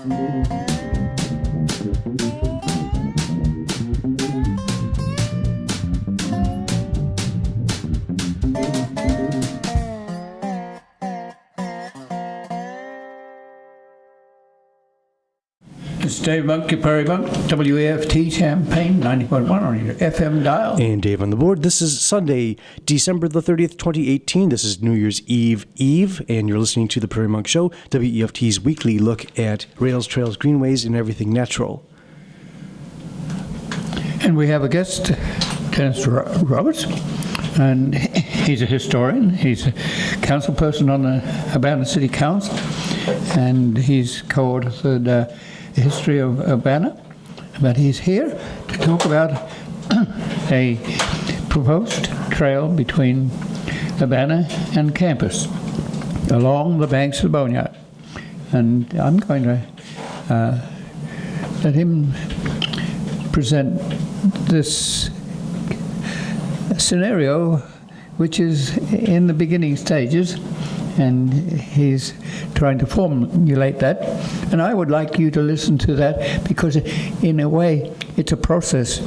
It's Dave Monk, Prairie Monk, WAFT Champaign, 90.1 on your FM dial. And Dave on the board. This is Sunday, December the 30th, 2018. This is New Year's Eve, and you're listening to the Prairie Monk Show, WEFT's weekly look at rails, trails, greenways, and everything natural. And we have a guest, Dennis Roberts, and he's a historian. He's a council person on the Urbana City Council, and he's co-authored the history of Urbana, but he's here to talk about a proposed trail between Urbana and campus along the banks of the Boneyard. And I'm going to let him present this scenario, which is in the beginning stages, and he's trying to formulate that. And I would like you to listen to that, because in a way it's a process,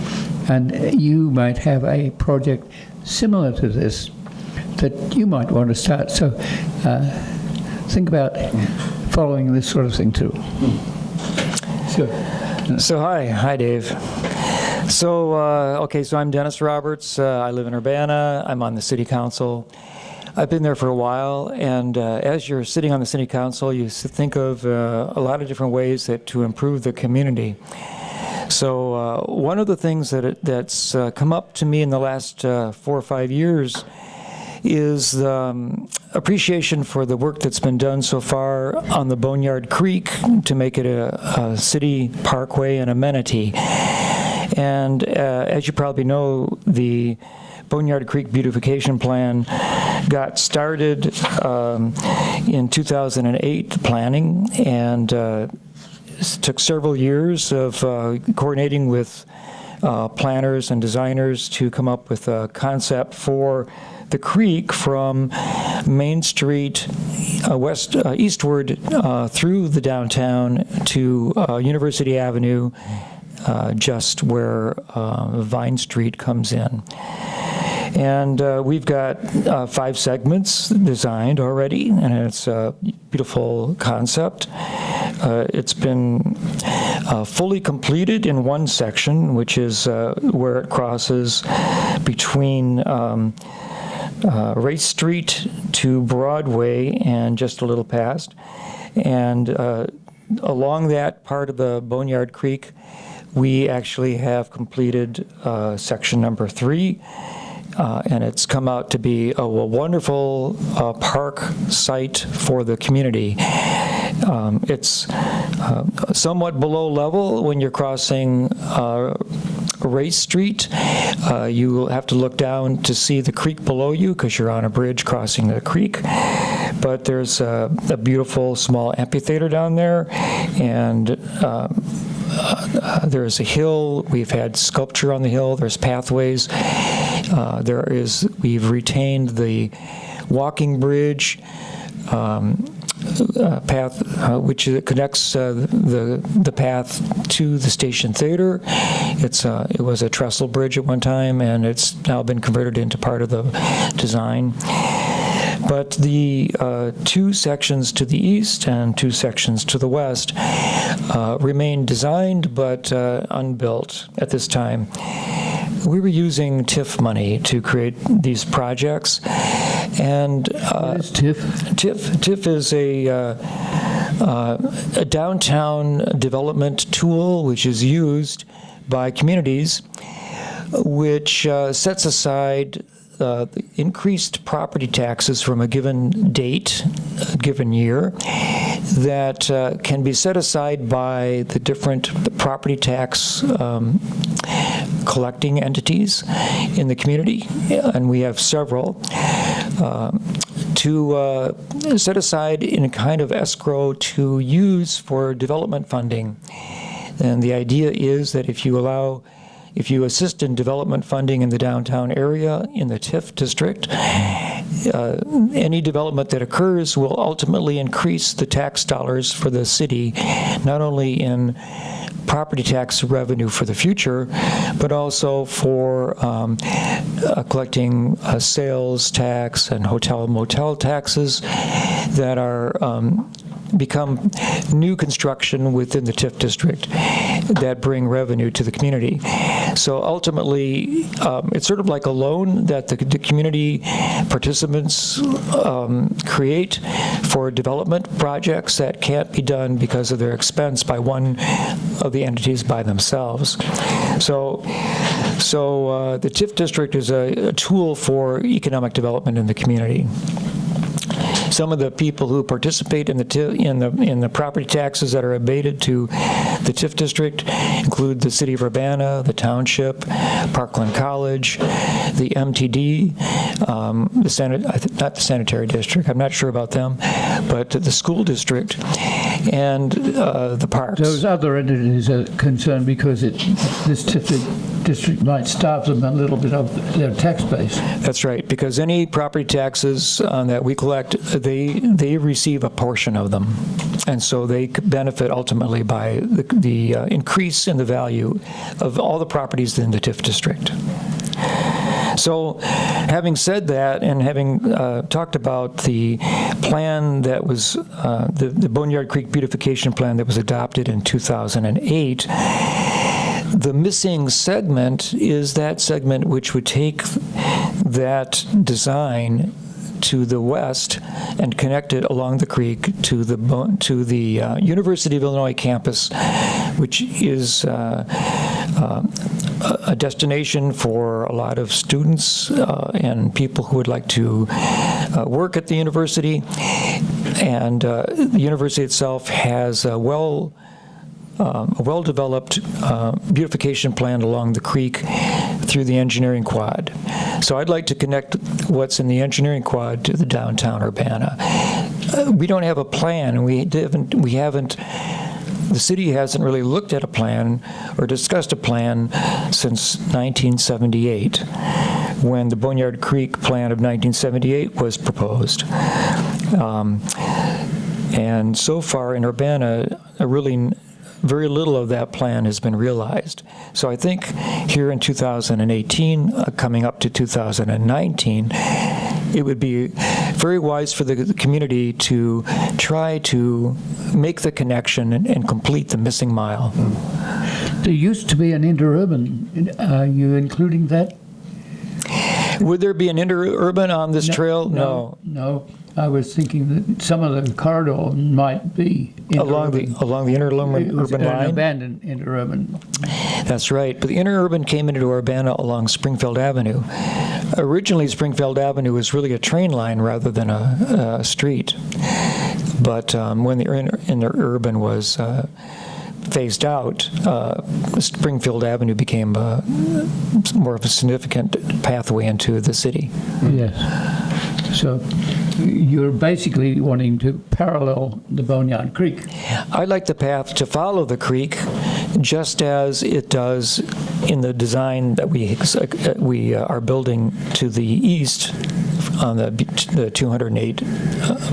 and you might have a project similar to this that you might want to start. So think about following this sort of thing too. Sure. So hi Dave. So so I'm Dennis Roberts. I live in Urbana. I'm on the city council. I've been there for a while, and as you're sitting on the city council, you think of a lot of different ways to improve the community. So one of the things that's come up to me in the last 4 or 5 years is appreciation for the work that's been done so far on the Boneyard Creek to make it a city parkway and amenity. And as you probably know, the Boneyard Creek Beautification Plan got started in 2008 planning, and took several years of coordinating with planners and designers to come up with a concept for the creek from Main Street eastward through the downtown to University Avenue, just where Vine Street comes in. And we've got 5 segments designed already, and it's a beautiful concept. It's been fully completed in one section, which is where it crosses between Race Street to Broadway and just a little past. And along that part of the Boneyard Creek, we actually have completed section number 3. And it's come out to be a wonderful park site for the community. It's somewhat below level when you're crossing Race Street. You will have to look down to see the creek below you, because you're on a bridge crossing the creek. But there's a beautiful small amphitheater down there, and there's a hill. We've had sculpture on the hill. There's pathways. We've retained the walking bridge path, which connects the path to the Station Theater. It was a trestle bridge at one time, and it's now been converted into part of the design. But the 2 sections to the east and 2 sections to the west remain designed but unbuilt at this time. We were using TIF money to create these projects, and what is TIF? TIF is a downtown development tool which is used by communities, which sets aside increased property taxes from a given date, a given year, that can be set aside by the different property tax collecting entities in the community, and we have several, to set aside in a kind of escrow to use for development funding. And the idea is that if you assist in development funding in the downtown area, in the TIF district, any development that occurs will ultimately increase the tax dollars for the city, not only in property tax revenue for the future, but also for collecting sales tax and hotel and motel taxes that are become new construction within the TIF district that bring revenue to the community. So ultimately, it's sort of like a loan that the community participants create for development projects that can't be done because of their expense by one of the entities by themselves. So the TIF district is a tool for economic development in the community. Some of the people who participate in the property taxes that are abated to the TIF district include the City of Urbana, the Township, Parkland College, the MTD, not the Sanitary District, I'm not sure about them, but the school district and the parks. Those other entities are concerned because this TIF district might starve them a little bit of their tax base. That's right, because any property taxes that we collect, they receive a portion of them, and so they benefit ultimately by the increase in the value of all the properties in the TIF district. So having said that, and having talked about the plan that was, the Boneyard Creek beautification plan that was adopted in 2008, the missing segment is that segment which would take that design to the west and connect it along the creek to the University of Illinois campus, which is a destination for a lot of students and people who would like to work at the university. And the university itself has a well-developed beautification plan along the creek through the engineering quad. So I'd like to connect what's in the engineering quad to the downtown Urbana. We don't have a plan, and the city hasn't really looked at a plan or discussed a plan since 1978, when the Boneyard Creek plan of 1978 was proposed. And so far in Urbana, very little of that plan has been realized. So I think here in 2018, coming up to 2019, it would be very wise for the community to try to make the connection and complete the missing mile. There used to be an interurban. Are you including that? Would there be an interurban on this trail? No. I was thinking that some of the corridor might be along the interurban line. An abandoned interurban. That's right. But the interurban came into Urbana along Springfield Avenue. Originally, Springfield Avenue was really a train line rather than a street. But when the interurban was phased out, Springfield Avenue became more of a significant pathway into the city. Yes. So you're basically wanting to parallel the Boneyard Creek. I'd like the path to follow the creek, just as it does in the design that we are building to the east on the 208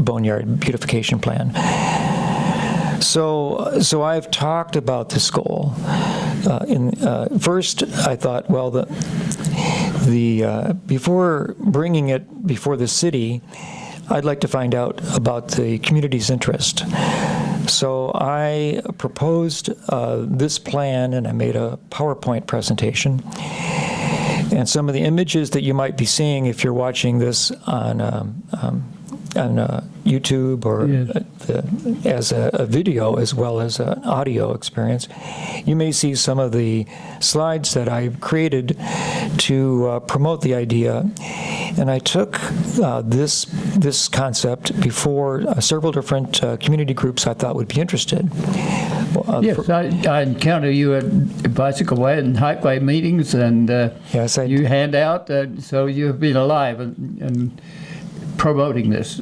Boneyard beautification plan. So I've talked about this goal. First, I thought, well, before bringing it before the city, I'd like to find out about the community's interest. So I proposed this plan, and I made a PowerPoint presentation. And some of the images that you might be seeing if you're watching this on YouTube or as a video as well as an audio experience, you may see some of the slides that I've created to promote the idea. And I took this concept before several different community groups I thought would be interested. Yes, I encounter you at bicycle way and hikeway meetings, and yes, you hand out, so you've been alive and promoting this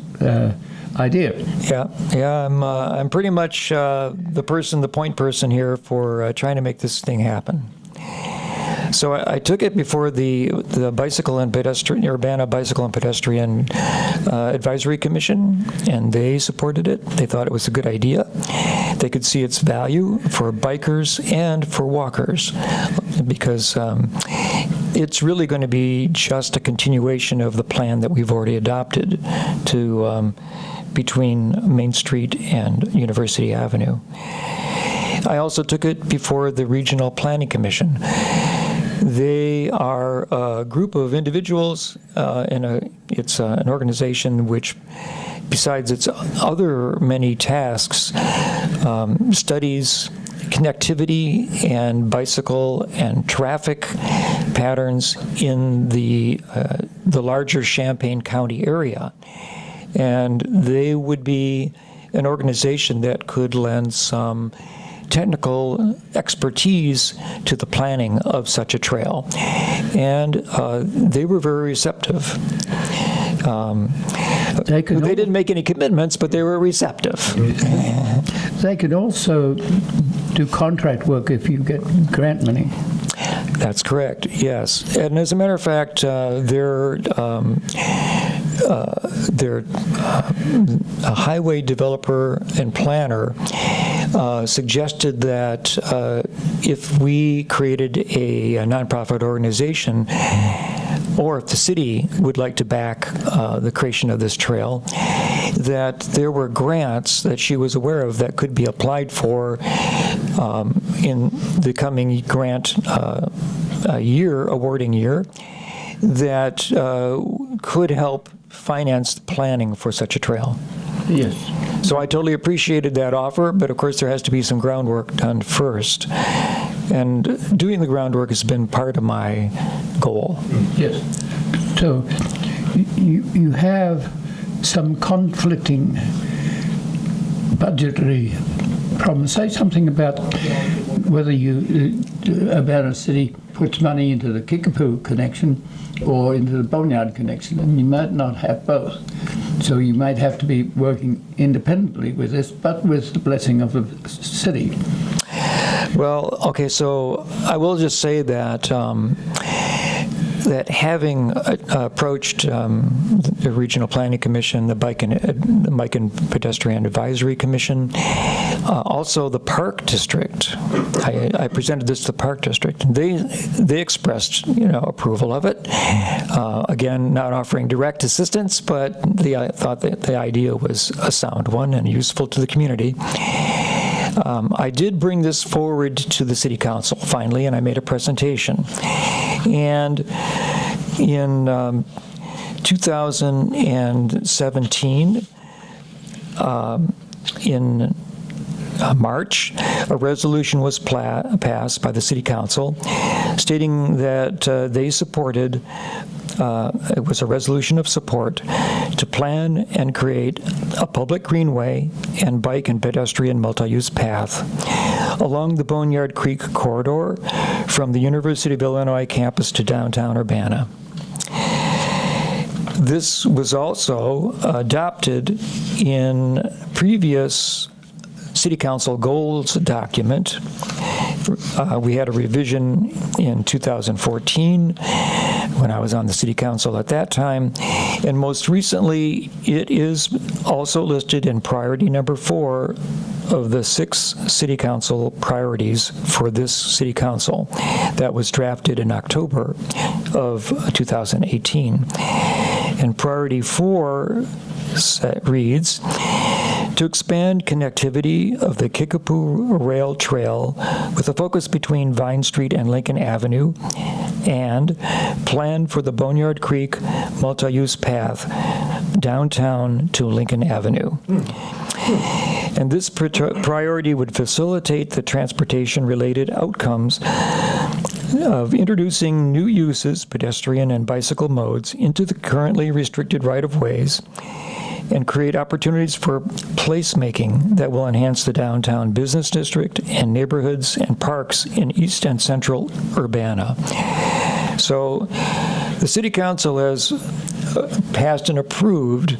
idea. Yeah, I'm pretty much the point person here for trying to make this thing happen. So I took it before the Urbana Bicycle and Pedestrian Advisory Commission, and they supported it. They thought it was a good idea. They could see its value for bikers and for walkers, because it's really going to be just a continuation of the plan that we've already adopted to between Main Street and University Avenue. I also took it before the Regional Planning Commission. They are a group of individuals, it's an organization which, besides its other many tasks, studies connectivity and bicycle and traffic patterns in the larger Champaign County area. And they would be an organization that could lend some technical expertise to the planning of such a trail. And they were very receptive. They didn't make any commitments, but they were receptive. They could also do contract work if you get grant money. That's correct, yes. And as a matter of fact, their a highway developer and planner suggested that if we created a nonprofit organization, or if the city would like to back the creation of this trail, that there were grants that she was aware of that could be applied for in the coming grant awarding year, that could help finance the planning for such a trail. Yes. So I totally appreciated that offer, but of course there has to be some groundwork done first. And doing the groundwork has been part of my goal. Yes. So you have some conflicting budgetary problems. Say something about whether about a city puts money into the Kickapoo connection or into the Boneyard connection, and you might not have both. So you might have to be working independently with this, but with the blessing of the city. Well, okay, so I will just say that that having approached the Regional Planning Commission, the Bike and Pedestrian Advisory Commission, also the Park District, I presented this to the Park District. They expressed, approval of it. Again, not offering direct assistance, but I thought that the idea was a sound one and useful to the community. I did bring this forward to the City Council, finally, and I made a presentation. And in 2017, in March, a resolution was passed by the City Council stating that they supported, it was a resolution of support, to plan and create a public greenway and bike and pedestrian multi-use path along the Boneyard Creek corridor from the University of Illinois campus to downtown Urbana. This was also adopted in previous City Council goals document. We had a revision in 2014 when I was on the City Council at that time, and most recently it is also listed in priority number 4 of the 6 City Council priorities for this City Council that was drafted in October of 2018. And priority 4 reads, to expand connectivity of the Kickapoo Rail Trail with a focus between Vine Street and Lincoln Avenue, and plan for the Boneyard Creek multi-use path downtown to Lincoln Avenue. And this priority would facilitate the transportation-related outcomes of introducing new uses, pedestrian and bicycle modes, into the currently restricted right-of-ways, and create opportunities for placemaking that will enhance the downtown business district and neighborhoods and parks in East and Central Urbana. So the City Council has passed and approved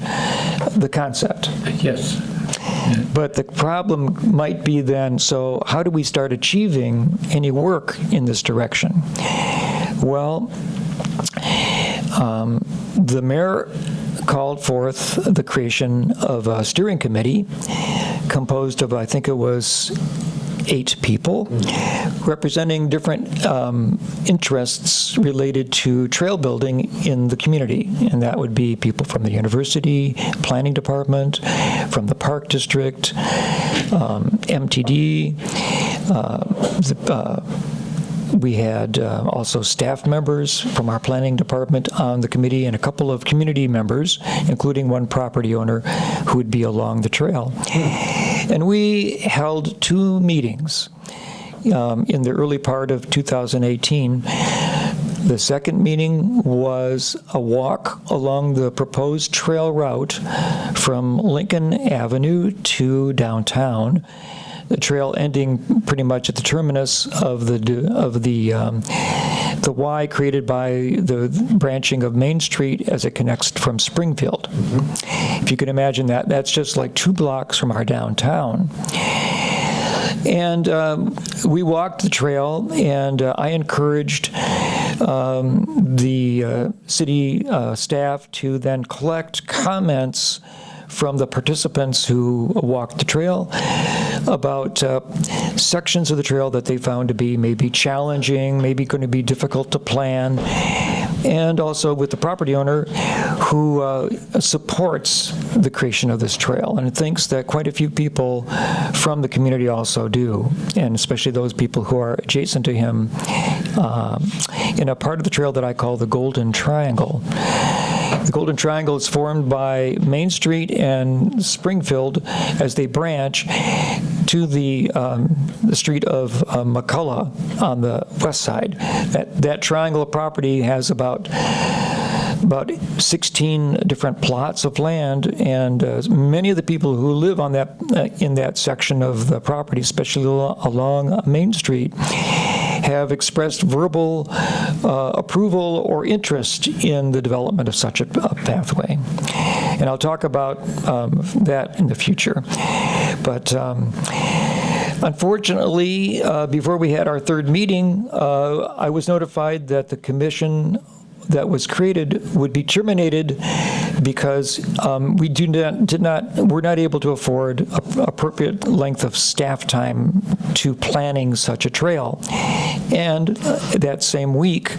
the concept. Yes. But the problem might be then, so how do we start achieving any work in this direction? Well, the mayor called forth the creation of a steering committee composed of, I think it was 8 people, representing different interests related to trail building in the community. And that would be people from the university, planning department, from the park district, MTD, we had also staff members from our planning department on the committee and a couple of community members, including one property owner who would be along the trail. And we held 2 meetings in the early part of 2018. The second meeting was a walk along the proposed trail route from Lincoln Avenue to downtown, the trail ending pretty much at the terminus of the Y created by the branching of Main Street as it connects from Springfield. If you can imagine that, that's just like 2 blocks from our downtown. And we walked the trail, and I encouraged the city staff to then collect comments from the participants who walked the trail about sections of the trail that they found to be maybe challenging, maybe going to be difficult to plan, and also with the property owner who supports the creation of this trail and thinks that quite a few people from the community also do, and especially those people who are adjacent to him in a part of the trail that I call the Golden Triangle. The Golden Triangle is formed by Main Street and Springfield as they branch to the street of McCullough on the west side. That triangle of property has about 16 different plots of land, and many of the people who live on that in that section of the property, especially along Main Street, have expressed verbal approval or interest in the development of such a pathway. And I'll talk about that in the future. But unfortunately, before we had our 3rd meeting, I was notified that the commission that was created would be terminated because we were not able to afford appropriate length of staff time to planning such a trail. And that same week,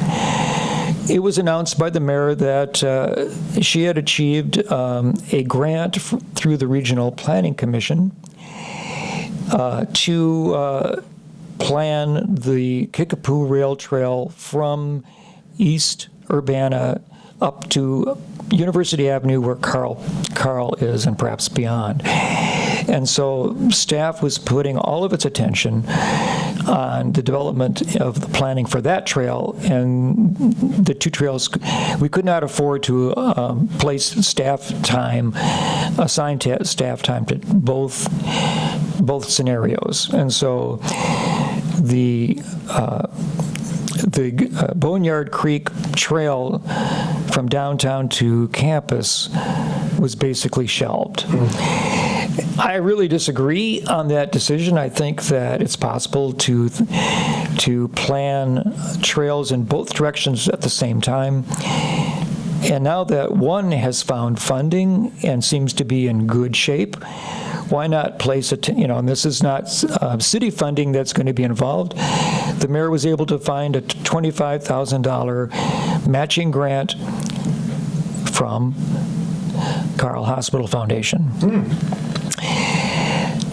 it was announced by the mayor that she had achieved a grant through the Regional Planning Commission to plan the Kickapoo Rail Trail from East Urbana up to University Avenue, where Carl is, and perhaps beyond. And so staff was putting all of its attention on the development of the planning for that trail, and the 2 trails, we could not afford to place staff time, assign staff time to both scenarios. And so the Boneyard Creek Trail from downtown to campus was basically shelved. I really disagree on that decision. I think that it's possible to plan trails in both directions at the same time. And now that one has found funding and seems to be in good shape, why not place it, and this is not city funding that's going to be involved. The mayor was able to find a $25,000 matching grant from Carl Hospital Foundation.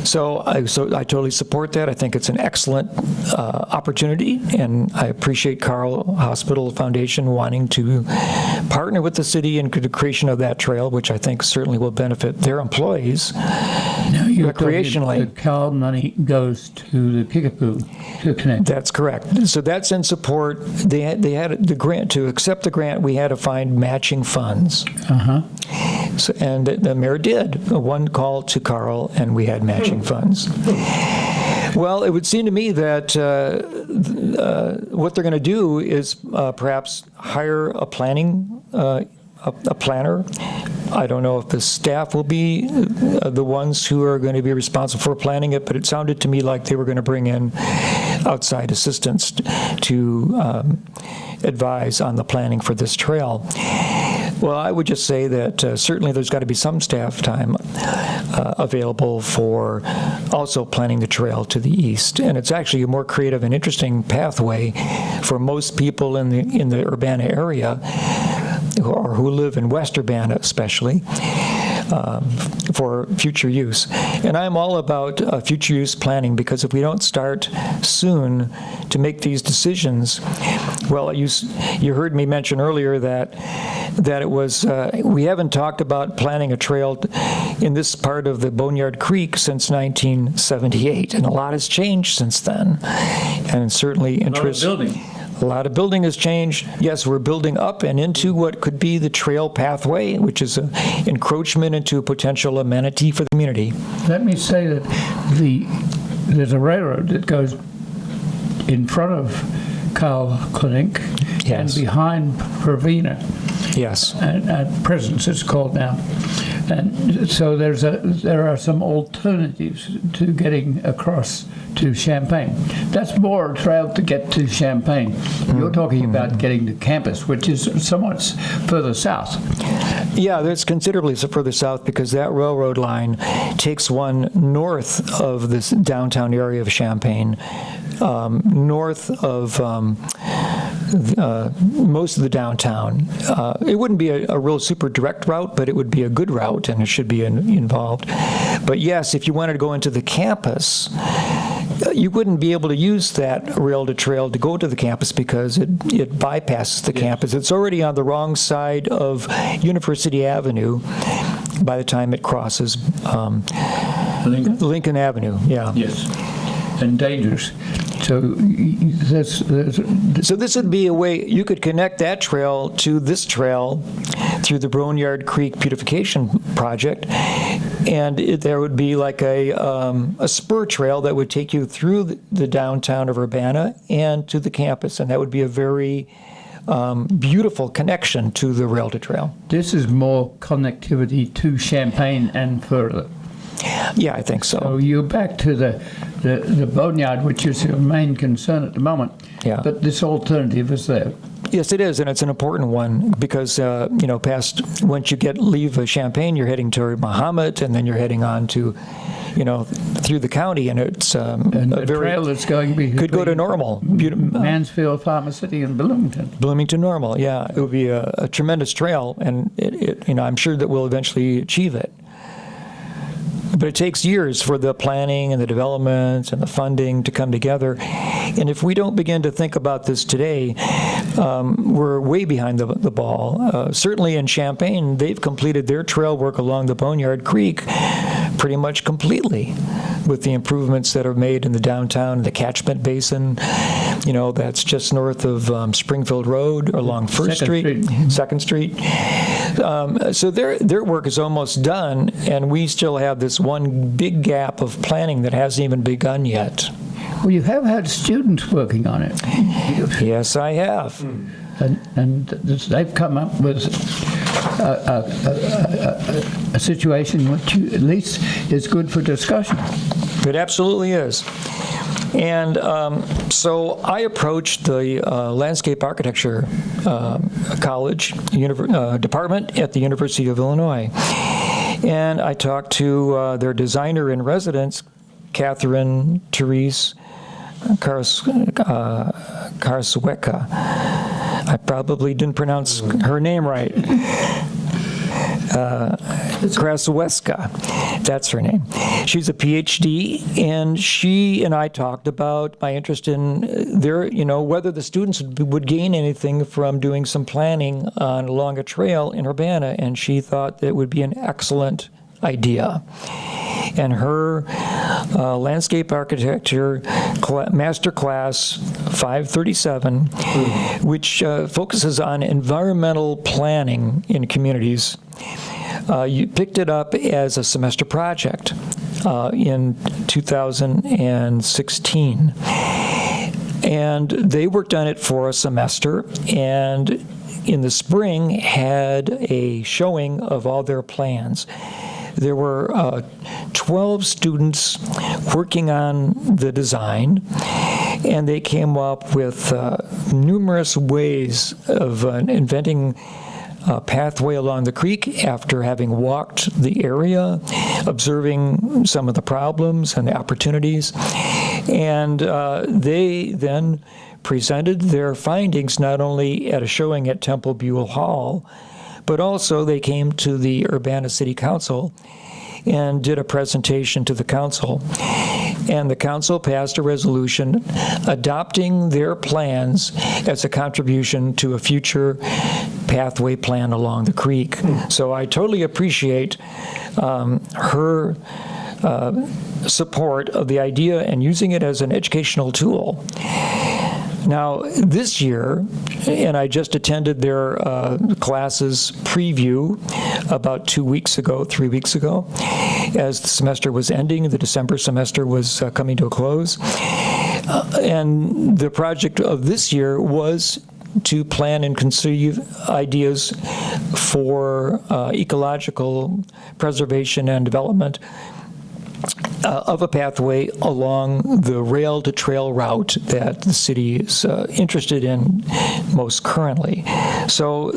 So I totally support that. I think it's an excellent opportunity, and I appreciate Carl Hospital Foundation wanting to partner with the city in the creation of that trail, which I think certainly will benefit their employees recreationally. The Carl money goes to the Kickapoo to connect. That's correct. So that's in support. They had the grant. To accept the grant, we had to find matching funds. So, and the mayor did. One call to Carl, and we had matching funds. Well, it would seem to me that what they're going to do is perhaps hire a planner I don't know if the staff will be the ones who are going to be responsible for planning it, but it sounded to me like they were going to bring in outside assistants to advise on the planning for this trail. Well, I would just say that certainly there's got to be some staff time available for also planning the trail to the east. And it's actually a more creative and interesting pathway for most people in the Urbana area, or who live in West Urbana especially, for future use. And I'm all about future use planning, because if we don't start soon to make these decisions, well, you heard me mention earlier that it was, we haven't talked about planning a trail in this part of the Boneyard Creek since 1978, and a lot has changed since then. And certainly interest. A lot of building has changed. Yes, we're building up and into what could be the trail pathway, which is an encroachment into a potential amenity for the community. Let me say that there's a railroad that goes in front of Carl Clinic and behind Provena. Yes. At Presence, it's called now. And so there are some alternatives to getting across to Champaign. That's more a trail to get to Champaign. You're talking about getting to campus, which is somewhat further south. Yeah, that's considerably further south, because that railroad line takes one north of this downtown area of Champaign, north of most of the downtown. It wouldn't be a real super direct route, but it would be a good route, and it should be involved. But yes, if you wanted to go into the campus, you wouldn't be able to use that rail to trail to go to the campus, because it bypasses the campus. It's already on the wrong side of University Avenue by the time it crosses Lincoln Avenue. Yeah. Yes, and dangerous. So this would be a way you could connect that trail to this trail through the Boneyard Creek beautification project, and there would be like a spur trail that would take you through the downtown of Urbana and to the campus, and that would be a very beautiful connection to the rail to trail. This is more connectivity to Champaign and further. Yeah, I think so. So you're back to the Boneyard, which is your main concern at the moment. Yeah. But this alternative is there. Yes, it is, and it's an important one, because once you leave Champaign, you're heading toward Mahomet, and then you're heading on to, through the county, and it's and a trail that's going to be could go to Normal, Mansfield, Farmer City, and Bloomington Normal. Yeah, it would be a tremendous trail, and I'm sure that we'll eventually achieve it. But it takes years for the planning and the development and the funding to come together. And if we don't begin to think about this today, we're way behind the ball. Certainly in Champaign, they've completed their trail work along the Boneyard Creek pretty much completely, with the improvements that are made in the downtown, the catchment basin, that's just north of Springfield Road along First Street, 2nd Street. So their work is almost done, and we still have this one big gap of planning that hasn't even begun yet. Well, you have had students working on it. Yes, I have. And they've come up with a situation which at least is good for discussion. It absolutely is. And so I approached the landscape architecture college department at the University of Illinois. And I talked to their designer in residence, Catherine Therese Karsweka. I probably didn't pronounce her name right. Krasweska, that's her name. She's a PhD, and she and I talked about my interest in whether the students would gain anything from doing some planning along a trail in Urbana, and she thought that it would be an excellent idea. And her landscape architecture master class 537, which focuses on environmental planning in communities, you picked it up as a semester project in 2016. And they worked on it for a semester, and in the spring had a showing of all their plans. There were 12 students working on the design, and they came up with numerous ways of inventing a pathway along the creek after having walked the area, observing some of the problems and the opportunities. And they then presented their findings not only at a showing at Temple Buell Hall, but also they came to the Urbana City Council and did a presentation to the council. And the council passed a resolution adopting their plans as a contribution to a future pathway plan along the creek. So I totally appreciate her support of the idea and using it as an educational tool. Now, this year, and I just attended their classes preview about 3 weeks ago, as the semester was ending, the December semester was coming to a close. And the project of this year was to plan and conceive ideas for ecological preservation and development of a pathway along the rail-to-trail route that the city is interested in most currently. So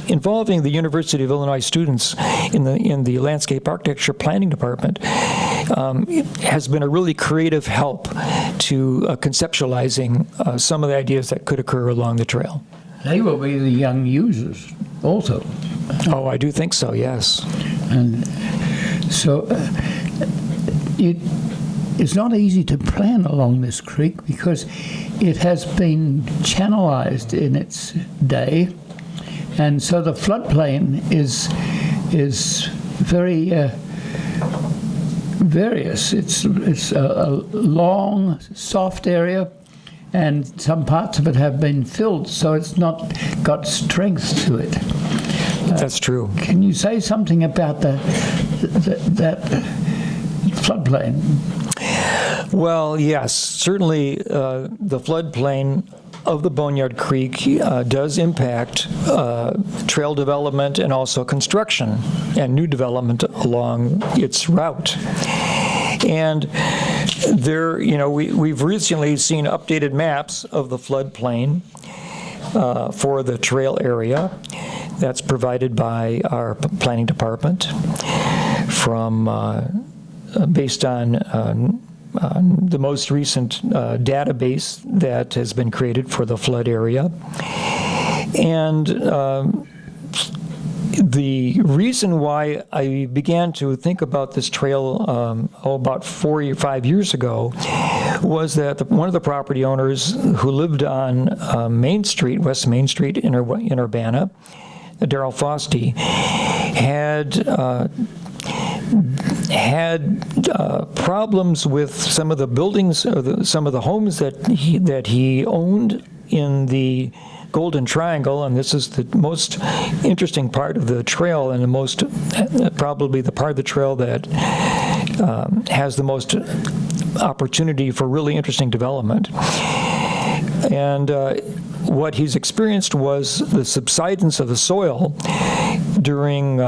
involving the University of Illinois students in the landscape architecture planning department has been a really creative help to conceptualizing some of the ideas that could occur along the trail. They will be the young users also. Oh, I do think so, yes. And so it's not easy to plan along this creek because it has been channelized in its day, and so the floodplain is very various. It's a long, soft area, and some parts of it have been filled, so it's not got strength to it. That's true. Can you say something about that floodplain? Well, yes, certainly the floodplain of the Boneyard Creek does impact trail development and also construction and new development along its route. And there, we've recently seen updated maps of the floodplain for the trail area. That's provided by our planning department from based on the most recent database that has been created for the flood area. And the reason why I began to think about this trail about 4 or 5 years ago was that one of the property owners who lived on Main Street, West Main Street in Urbana, Darrell Fosty, had problems with some of the buildings, or some of the homes that he owned in the Golden Triangle, and this is the most interesting part of the trail, and the most probably the part of the trail that has the most opportunity for really interesting development. And what he's experienced was the subsidence of the soil during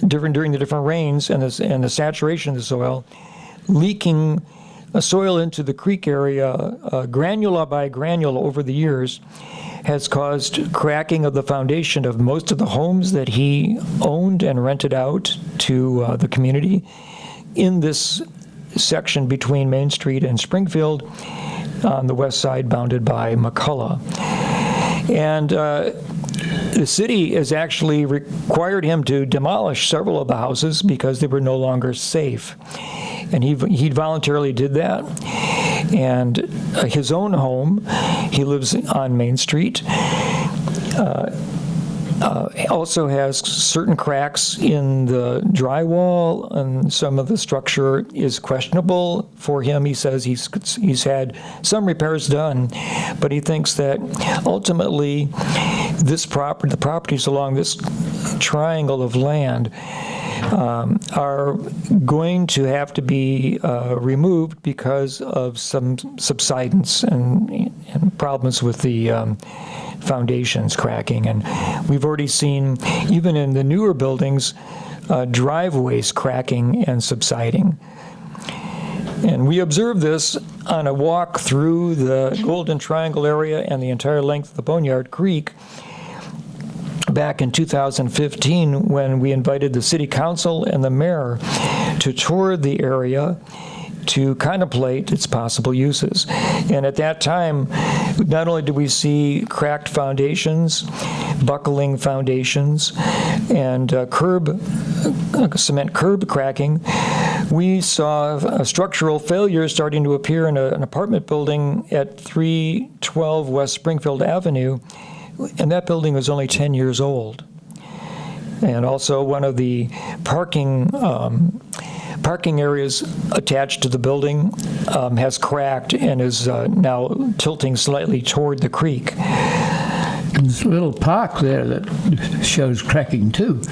during the different rains and the saturation of the soil, leaking soil into the creek area, granula by granule over the years, has caused cracking of the foundation of most of the homes that he owned and rented out to the community in this section between Main Street and Springfield on the west side bounded by McCullough. And the city has actually required him to demolish several of the houses because they were no longer safe. And he voluntarily did that. And his own home, he lives on Main Street, also has certain cracks in the drywall, and some of the structure is questionable for him. He says he's had some repairs done, but he thinks that ultimately the properties along this triangle of land are going to have to be removed because of some subsidence and problems with the foundations cracking. And we've already seen, even in the newer buildings, driveways cracking and subsiding. And we observed this on a walk through the Golden Triangle area and the entire length of the Boneyard Creek back in 2015, when we invited the City Council and the Mayor to tour the area to contemplate its possible uses. And at that time, not only did we see cracked foundations, buckling foundations, and cement curb cracking, we saw structural failures starting to appear in an apartment building at 312 West Springfield Avenue, and that building was only 10 years old. And also one of the parking areas attached to the building has cracked and is now tilting slightly toward the creek. And there's a little park there that shows cracking too,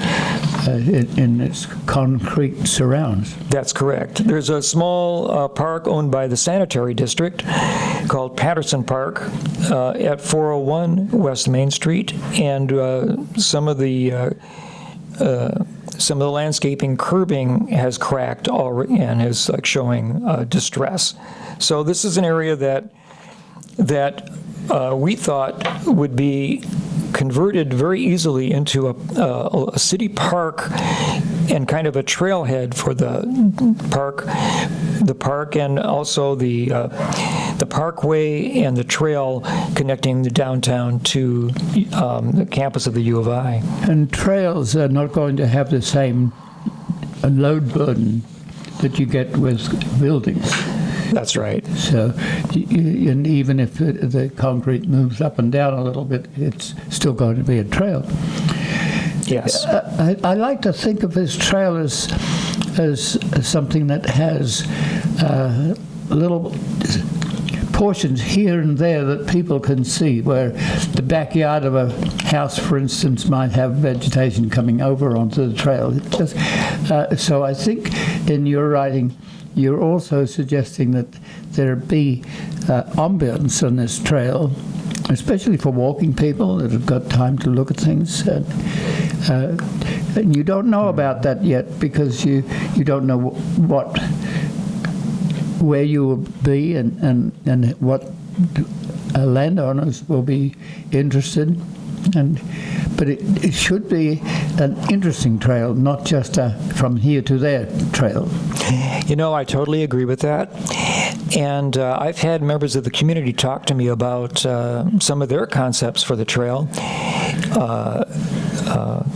in its concrete surrounds. That's correct. There's a small park owned by the sanitary district called Patterson Park at 401 West Main Street, and some of the landscaping curbing has cracked already and is showing distress. So this is an area that we thought would be converted very easily into a city park and kind of a trailhead for the park, and also the parkway and the trail connecting the downtown to the campus of the U of I. And trails are not going to have the same load burden that you get with buildings. That's right. So, and even if the concrete moves up and down a little bit, it's still going to be a trail. Yes. I like to think of this trail as something that has little portions here and there that people can see, where the backyard of a house, for instance, might have vegetation coming over onto the trail. So I think in your writing, you're also suggesting that there be ambience on this trail, especially for walking people that have got time to look at things. And you don't know about that yet because you don't know where you will be and what landowners will be interested. But it should be an interesting trail, not just a from here to there trail. You know, I totally agree with that. And I've had members of the community talk to me about some of their concepts for the trail.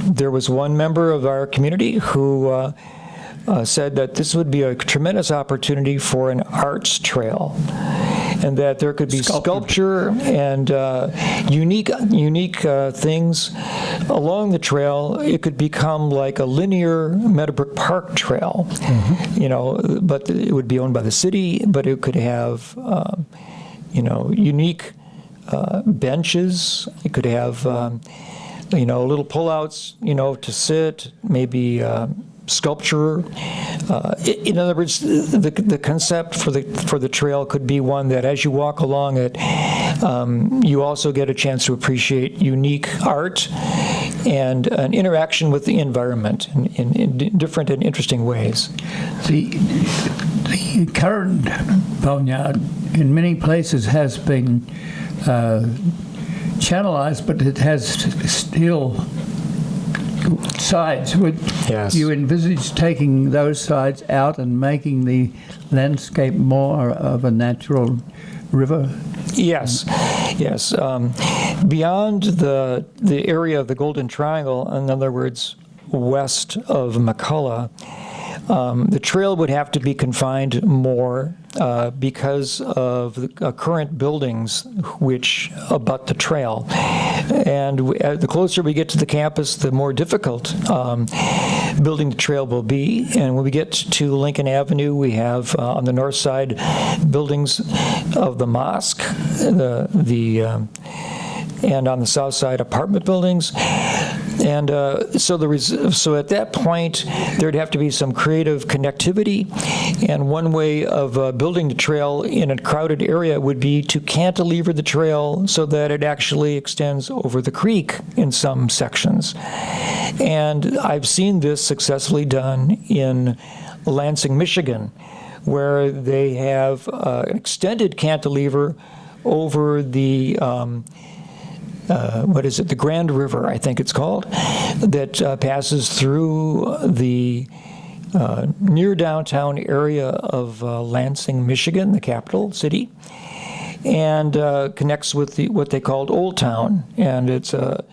There was one member of our community who said that this would be a tremendous opportunity for an arts trail, and that there could be sculpture and unique things along the trail. It could become like a linear Meadowbrook Park trail, you know, but it would be owned by the city, but it could have, you know, unique benches. It could have, you know, little pullouts, you know, to sit, maybe sculpture. In other words, the concept for the trail could be one that as you walk along it, you also get a chance to appreciate unique art and an interaction with the environment in different and interesting ways. The current boneyard in many places has been channelized, but it has still sides. Would you envisage taking those sides out and making the landscape more of a natural river? Yes, yes. Beyond the area of the Golden Triangle, in other words, west of McCullough, the trail would have to be confined more because of the current buildings which abut the trail. And the closer we get to the campus, the more difficult building the trail will be. And when we get to Lincoln Avenue, we have on the north side buildings of the mosque, and on the south side apartment buildings. And so at that point, there'd have to be some creative connectivity, and one way of building the trail in a crowded area would be to cantilever the trail so that it actually extends over the creek in some sections. And I've seen this successfully done in Lansing, Michigan, where they have an extended cantilever over the the Grand River, I think it's called, that passes through the near downtown area of Lansing, Michigan, the capital city, and connects with what they called Old Town. And it's a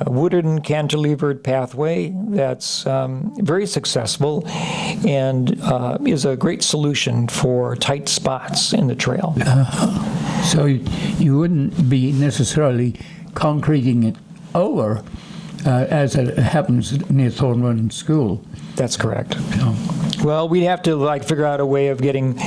wooden cantilevered pathway that's very successful and is a great solution for tight spots in the trail. So you wouldn't be necessarily concreting it over as it happens near Thorn Run School. That's correct. So, Well, we'd have to figure out a way of including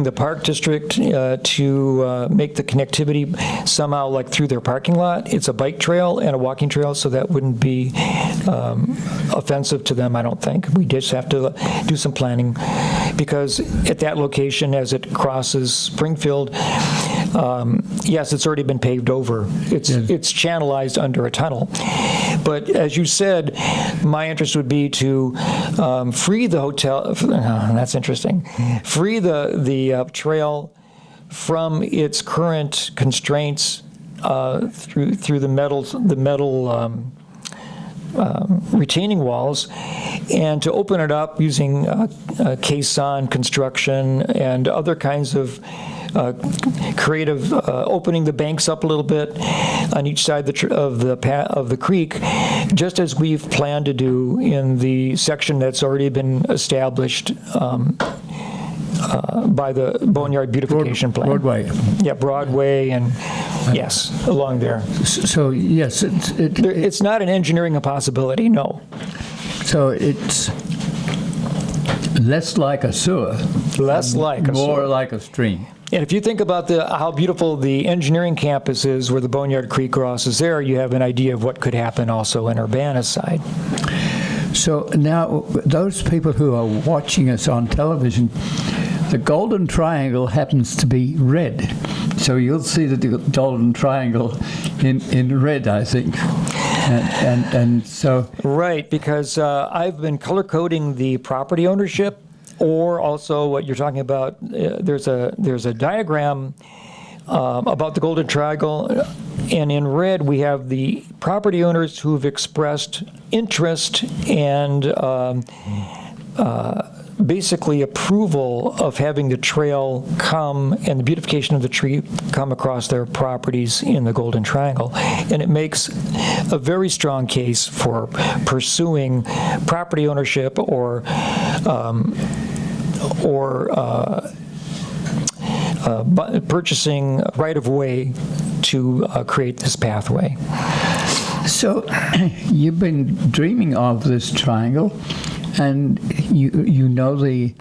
the park district to make the connectivity somehow through their parking lot. It's a bike trail and a walking trail, so that wouldn't be offensive to them, I don't think. We just have to do some planning, because at that location, as it crosses Springfield, yes, it's already been paved over. It's channelized under a tunnel. But as you said, my interest would be to free the hotel. That's interesting. Free the trail from its current constraints through the metal retaining walls, and to open it up using caisson construction and other kinds of creative, opening the banks up a little bit on each side of the creek, just as we've planned to do in the section that's already been established by the Boneyard Beautification Plan. Broadway. Yeah, Broadway, and yes, along there. So yes, It's not an engineering impossibility, no. so it's less like a sewer, Less like a more sewer. like a stream. And if you think about how beautiful the engineering campus is where the Boneyard Creek crosses there, you have an idea of what could happen also in Urbana's side. So now, those people who are watching us on television, the golden triangle happens to be red. So you'll see the golden triangle in red, I think. And so... Right, because I've been color coding the property ownership, or also what you're talking about. There's a diagram about the golden triangle, and in red we have the property owners who've expressed interest and basically approval of having the trail come and the beautification of the tree come across their properties in the Golden Triangle. And it makes a very strong case for pursuing property ownership or purchasing right-of-way to create this pathway. So you've been dreaming of this triangle, and you know the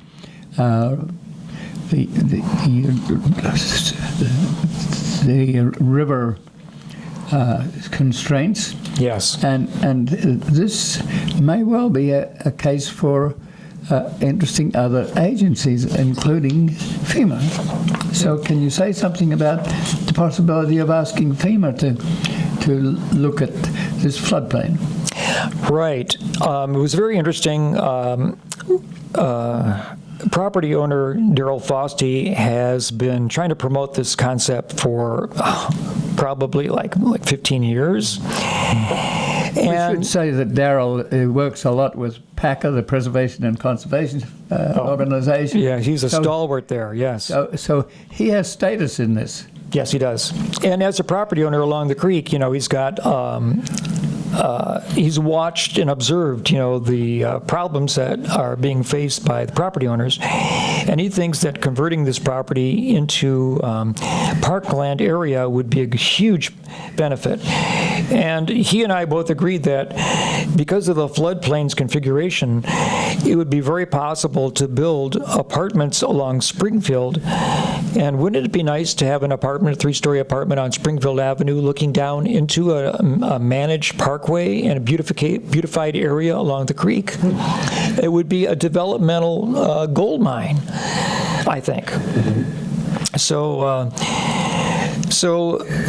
river constraints. Yes. And this may well be a case for interesting other agencies, including FEMA. So can you say something about the possibility of asking FEMA to look at this floodplain? Right. It was very interesting. Property owner Daryl Fosty has been trying to promote this concept for probably like 15 years. We should say that Daryl works a lot with PACA, the Preservation and Conservation Organization. Yeah, he's a stalwart there, yes. So he has status in this. Yes, he does. And as a property owner along the creek, he's got, he's watched and observed, the problems that are being faced by the property owners. And he thinks that converting this property into parkland area would be a huge benefit. And he and I both agreed that because of the floodplain's configuration, it would be very possible to build apartments along Springfield. And wouldn't it be nice to have an apartment, a 3-story apartment on Springfield Avenue looking down into a managed parkway and a beautified area along the creek? It would be a developmental gold mine, I think. So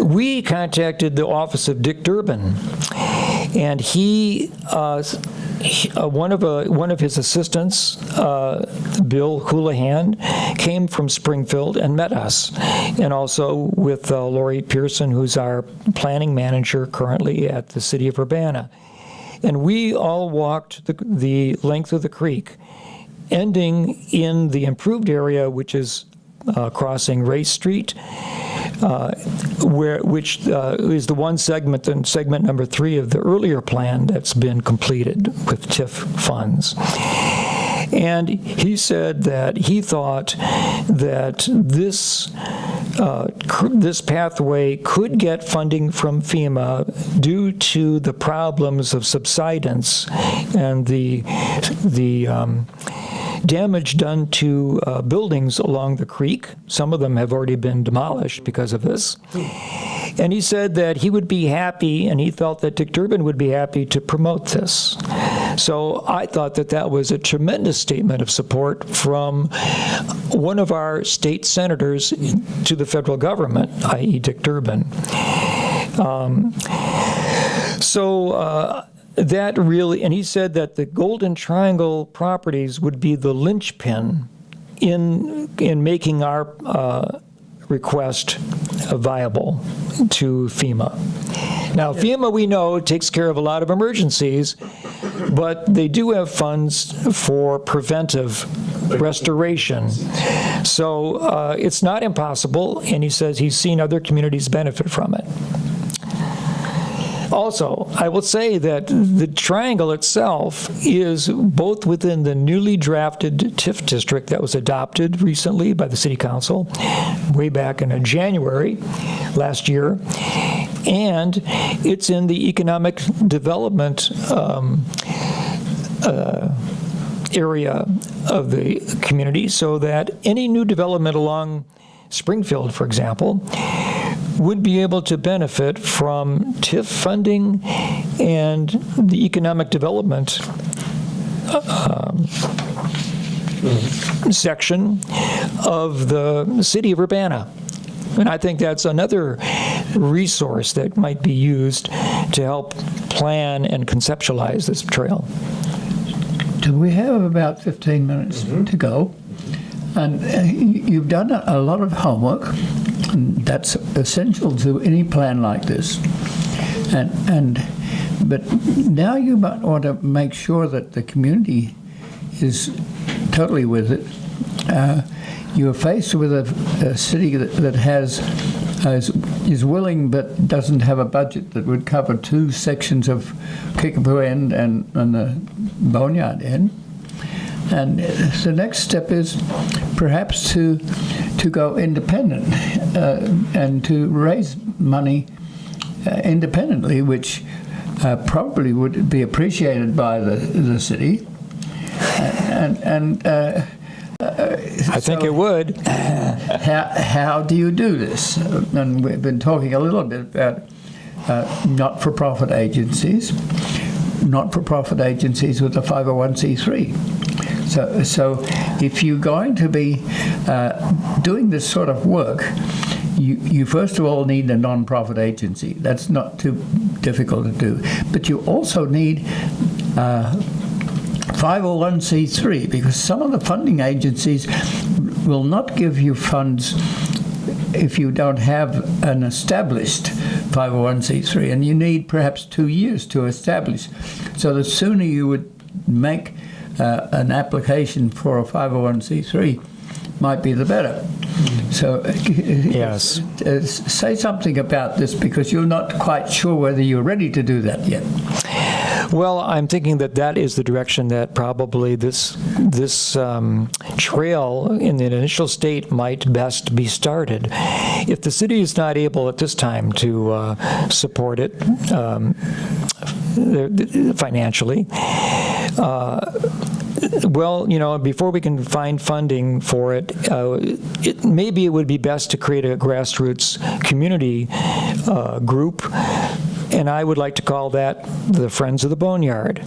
we contacted the office of Dick Durbin, and one of his assistants, Bill Houlihan, came from Springfield and met us, and also with Lori Pearson, who's our planning manager currently at the city of Urbana. And we all walked the length of the creek, ending in the improved area, which is crossing Race Street, which is the one segment, and segment number 3 of the earlier plan that's been completed with TIF funds. And he said that he thought that this pathway could get funding from FEMA due to the problems of subsidence and the damage done to buildings along the creek. Some of them have already been demolished because of this. And he said that he would be happy, and he felt that Dick Durbin would be happy to promote this. So I thought that that was a tremendous statement of support from one of our state senators to the federal government, i.e. Dick Durbin. That really, and he said that the Golden Triangle properties would be the linchpin in making our request viable to FEMA. Now, FEMA, we know, takes care of a lot of emergencies, but they do have funds for preventive restoration. So it's not impossible, and he says he's seen other communities benefit from it. Also, I will say that the triangle itself is both within the newly drafted TIF district that was adopted recently by the City Council way back in January last year, and it's in the economic development area of the community, so that any new development along Springfield, for example, would be able to benefit from TIF funding and the economic development section of the city of Urbana. And I think that's another resource that might be used to help plan and conceptualize this trail. Do we have about 15 minutes to go? And you've done a lot of homework, and that's essential to any plan like this. But now you might want to make sure that the community is totally with it. You're faced with a city that is willing but doesn't have a budget that would cover 2 sections of Kickapoo End and the Boneyard End. And the next step is perhaps to go independent and to raise money independently, which probably would be appreciated by the city. I think it would. How do you do this? And we've been talking a little bit about not-for-profit agencies with a 501c3. So if you're going to be doing this sort of work, you first of all need a non-profit agency. That's not too difficult to do. But you also need 501c3, because some of the funding agencies will not give you funds if you don't have an established 501c3, and you need perhaps 2 years to establish. So the sooner you would make an application for a 501c3 might be the better. So yes, say something about this, because you're not quite sure whether you're ready to do that yet. Well, I'm thinking that that is the direction that probably this trail in the initial state might best be started. If the city is not able at this time to support it financially, well, you know, before we can find funding for it, maybe it would be best to create a grassroots community group, and I would like to call that the Friends of the Boneyard,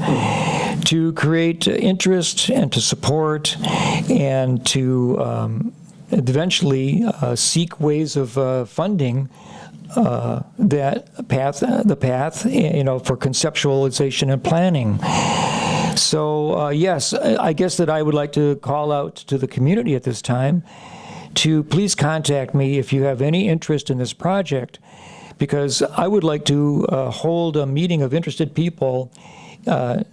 to create interest and to support and to eventually seek ways of funding the path, you know, for conceptualization and planning. So yes, I guess that I would like to call out to the community at this time to please contact me if you have any interest in this project, because I would like to hold a meeting of interested people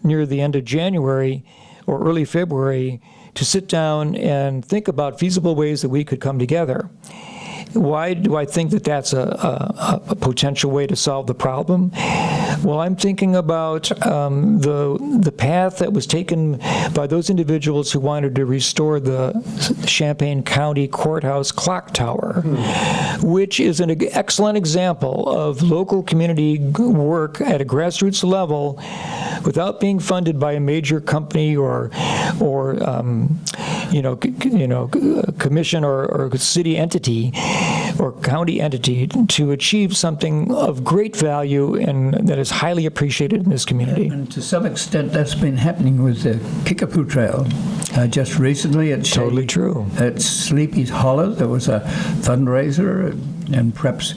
near the end of January or early February to sit down and think about feasible ways that we could come together. Why do I think that that's a potential way to solve the problem? Well, I'm thinking about the path that was taken by those individuals who wanted to restore the Champaign County Courthouse clock tower, which is an excellent example of local community work at a grassroots level without being funded by a major company or commission or city entity or county entity to achieve something of great value and that is highly appreciated in this community. And to some extent, that's been happening with the Kickapoo Trail. Just recently at Totally true. At Sleepy's Hollow, there was a fundraiser, and perhaps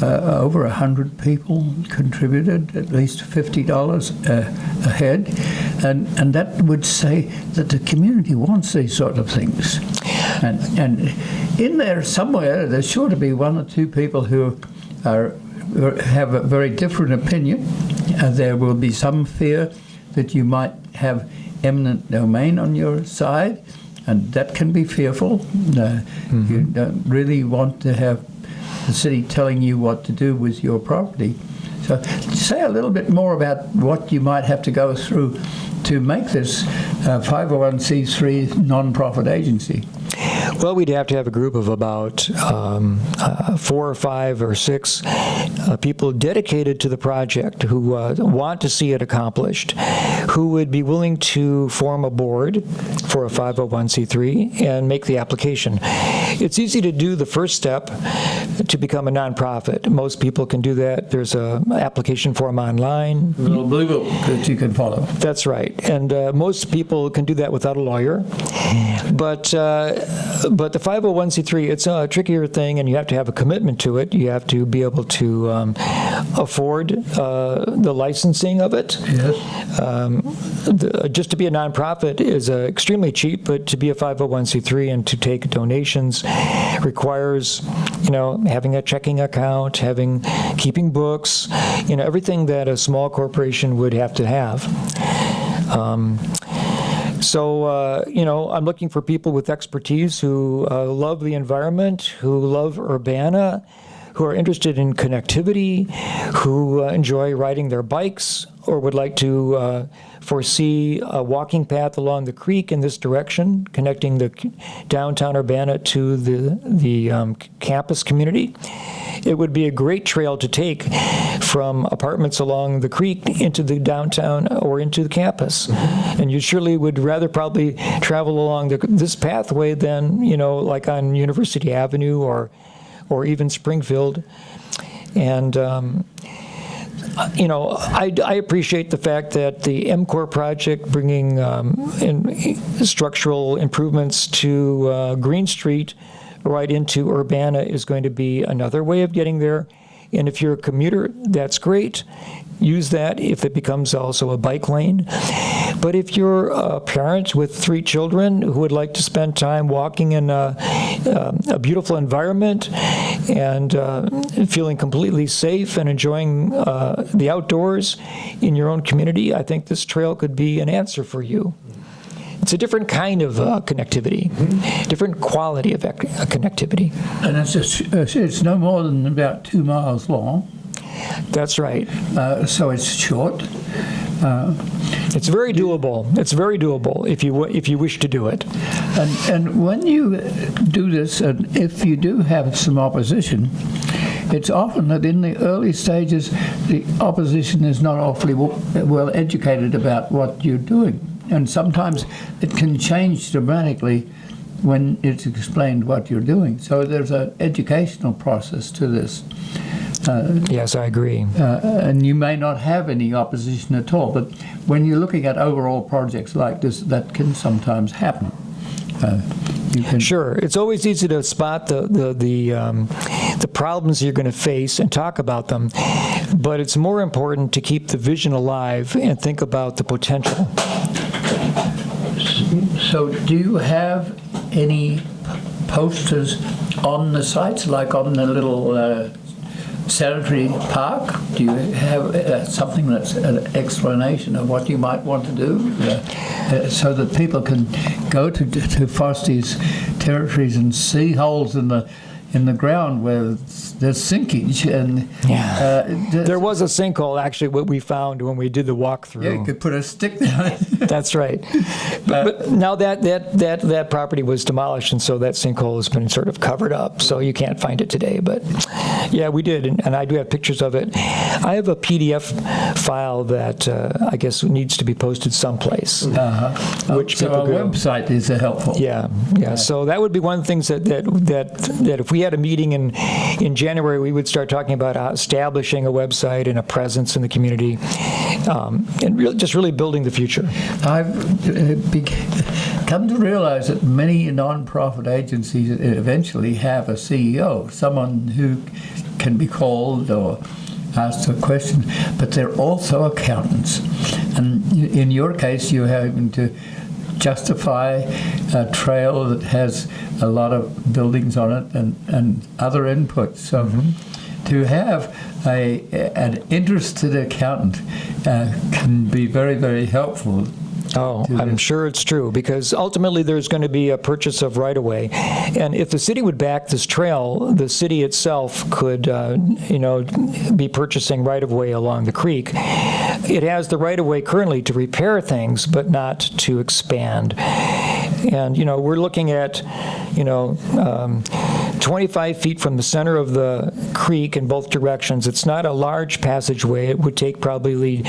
over 100 people contributed, at least $50 a head, and that would say that the community wants these sort of things. And in there somewhere, there's sure to be one or two people who have a very different opinion. There will be some fear that you might have eminent domain on your side, and that can be fearful. You don't really want to have the city telling you what to do with your property. So say a little bit more about what you might have to go through to make this 501c3 nonprofit agency. Well, we'd have to have a group of about 4 or 5 or 6 people dedicated to the project who want to see it accomplished, who would be willing to form a board for a 501c3 and make the application. It's easy to do the first step to become a nonprofit. Most people can do that. There's an application form online. A little blue book that you can follow. That's right. And most people can do that without a lawyer. But the 501c3, it's a trickier thing, and you have to have a commitment to it. You have to be able to afford the licensing of it. Yes. Just to be a nonprofit is extremely cheap, but to be a 501c3 and to take donations requires, having a checking account, keeping books, everything that a small corporation would have to have. So, I'm looking for people with expertise who love the environment, who love Urbana, who are interested in connectivity, who enjoy riding their bikes, or would like to foresee a walking path along the creek in this direction, connecting the downtown Urbana to the campus community. It would be a great trail to take from apartments along the creek into the downtown or into the campus. And you surely would rather probably travel along this pathway than, like on University Avenue or even Springfield. And, I appreciate the fact that the MCOR project bringing structural improvements to Green Street right into Urbana is going to be another way of getting there. And if you're a commuter, that's great. Use that if it becomes also a bike lane. But if you're a parent with 3 children who would like to spend time walking in a beautiful environment and feeling completely safe and enjoying the outdoors in your own community, I think this trail could be an answer for you. It's a different kind of connectivity, different quality of connectivity. And it's no more than about 2 miles long. That's right. So it's short, It's very doable. It's very doable if you wish to do it. And when you do this, and if you do have some opposition, it's often that in the early stages, the opposition is not awfully well educated about what you're doing. And sometimes it can change dramatically when it's explained what you're doing. So there's an educational process to this. Yes, I agree. And you may not have any opposition at all, but when you're looking at overall projects like this, that can sometimes happen. Sure, it's always easy to spot the problems you're going to face and talk about them, but it's more important to keep the vision alive and think about the potential. So do you have any posters on the sites, like on the little sanitary park? Do you have something that's an explanation of what you might want to do, so that people can go to Foste's territories and see holes in the ground where there's sinkage? And there was a sinkhole, actually, what we found when we did the walkthrough. Yeah, you could put a stick down it. That's right. But now that property was demolished, and so that sinkhole has been sort of covered up, so you can't find it today. But yeah, we did, and I do have pictures of it. I have a PDF file that I guess needs to be posted someplace. Which so our website is helpful. Yeah. So that would be one of the things that if we had a meeting in January, we would start talking about establishing a website and a presence in the community, and just really building the future. I've come to realize that many nonprofit agencies eventually have a CEO, someone who can be called or asked a question, but they're also accountants. And in your case, you're having to justify a trail that has a lot of buildings on it and other inputs. So to have an interested accountant can be very, very helpful. Oh, I'm sure it's true, because ultimately there's going to be a purchase of right-of-way. And if the city would back this trail, the city itself could, be purchasing right-of-way along the creek. It has the right-of-way currently to repair things, but not to expand. And, we're looking at, 25 feet from the center of the creek in both directions. It's not a large passageway. It would take probably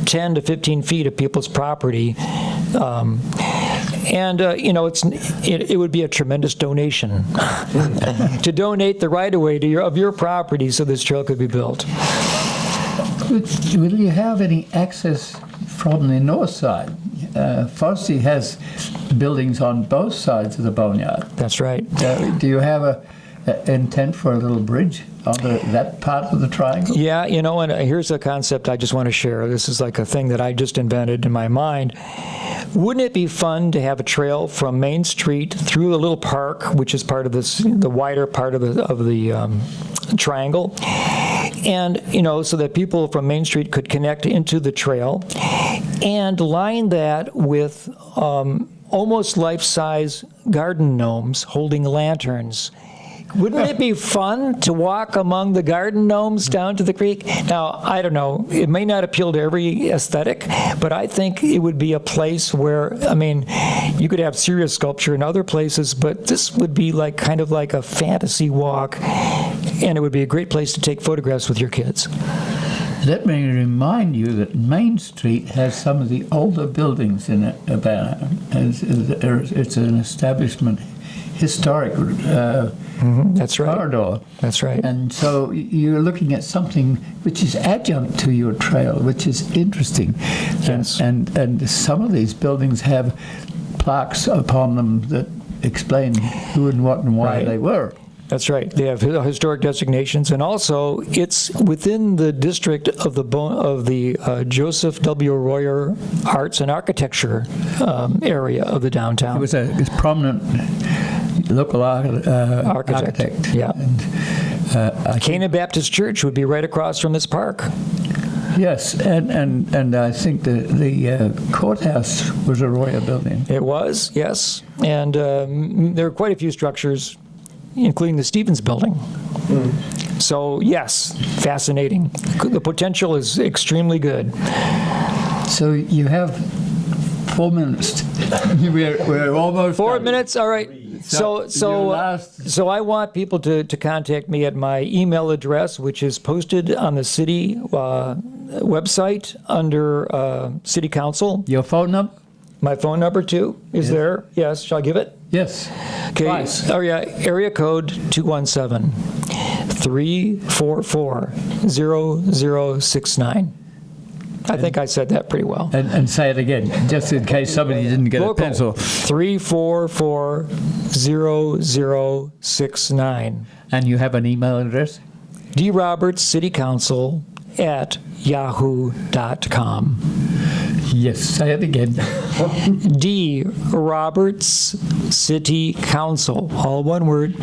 10 to 15 feet of people's property. It would be a tremendous donation to donate the right-of-way of your property so this trail could be built. Will you have any access from the north side? Foste has buildings on both sides of the boneyard. That's right. Do you have a intent for a little bridge on that part of the triangle? Yeah, and here's a concept I just want to share. This is like a thing that I just invented in my mind. Wouldn't it be fun to have a trail from Main Street through a little park, which is part of the wider part of the triangle, and so that people from Main Street could connect into the trail, and line that with almost life-size garden gnomes holding lanterns. Wouldn't it be fun to walk among the garden gnomes down to the creek? Now, I don't know. It may not appeal to every aesthetic, but I think it would be a place where, you could have serious sculpture in other places, but this would be kind of like a fantasy walk, and it would be a great place to take photographs with your kids. Let me remind you that Main Street has some of the older buildings in Urbana. It's an establishment, historic That's right. corridor. That's right. And so you're looking at something which is adjunct to your trail, which is interesting. Yes. And some of these buildings have plaques upon them that explain who and what and why they were. That's right. They have historic designations, and also it's within the district of the Joseph W. Royer Arts and Architecture area of the downtown. It was a prominent local architect. Yeah. And, Canaan Baptist Church would be right across from this park. Yes, and I think the courthouse was a Royer building. It was, yes, and there are quite a few structures, including the Stevens Building. So yes, fascinating. The potential is extremely good. So you have 4 minutes. We're almost 4 done. minutes. All right. So your last- So I want people to contact me at my email address, which is posted on the city website under City Council. Your phone number? My phone number too is there. Yes. Shall I give it? Yes. Okay. Twice. Oh yeah. Area code 217-344-0069. I think I said that pretty well. And say it again, just in case somebody didn't get Local, a pencil. 344-0069. And you have an email address? drobertscitycouncil@yahoo.com. Yes, say it again. D. Roberts City Council, all one word,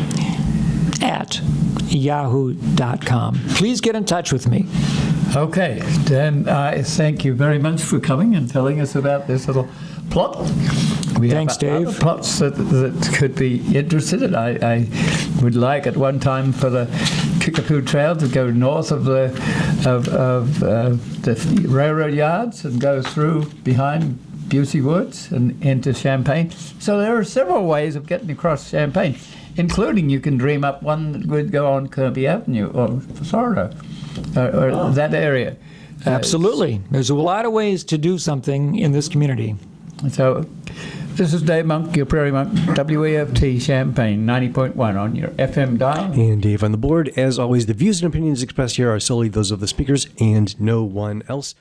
at yahoo.com. Please get in touch with me. Okay, then I thank you very much for coming and telling us about this little plot. We Thanks, have other Dave. plots that could be interested in. I would like at one time for the Kickapoo Trail to go north of the railroad yards and go through behind Busey Woods and into Champaign. So there are several ways of getting across Champaign, including you can dream up one that would go on Kirby Avenue or Sorrow. Or that area. Absolutely. There's a lot of ways to do something in this community. So this is Dave Monk, your Prairie Monk, WEFT Champaign, 90.1 on your FM dial. And Dave on the board. As always, the views and opinions expressed here are solely those of the speakers and no one else.